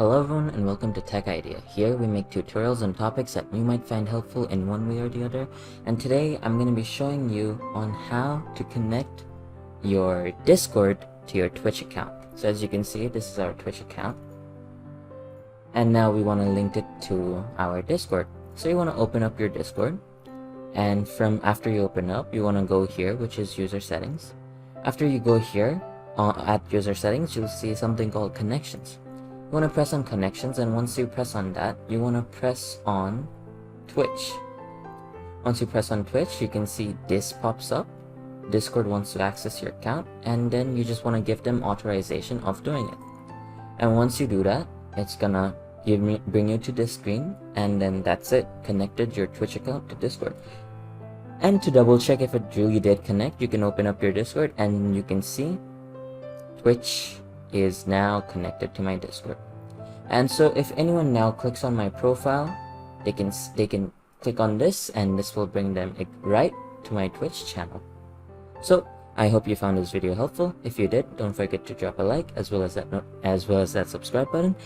Hello everyone and welcome to Tech Idea. Here we make tutorials on topics that you might find helpful in one way or the other. And today I'm going to be showing you on how to connect your Discord to your Twitch account. So as you can see, this is our Twitch account. And now we want to link it to our Discord. So you want to open up your Discord. And after you open up, you want to go here, which is user settings. After you go here at user settings, you'll see something called connections. You want to press on connections, and once you press on that, you want to press on Twitch. Once you press on Twitch, you can see this pops up. Discord wants to access your account, and then you just want to give them authorization of doing it. And once you do that, it's gonna bring you to this screen, and then that's it. Connected your Twitch account to Discord. And to double check if it really did connect, you can open up your Discord and you can see Twitch is now connected to my Discord. And so if anyone now clicks on my profile, they can click on this, and this will bring them right to my Twitch channel. So I hope you found this video helpful. If you did, don't forget to drop a like as well as that subscribe button.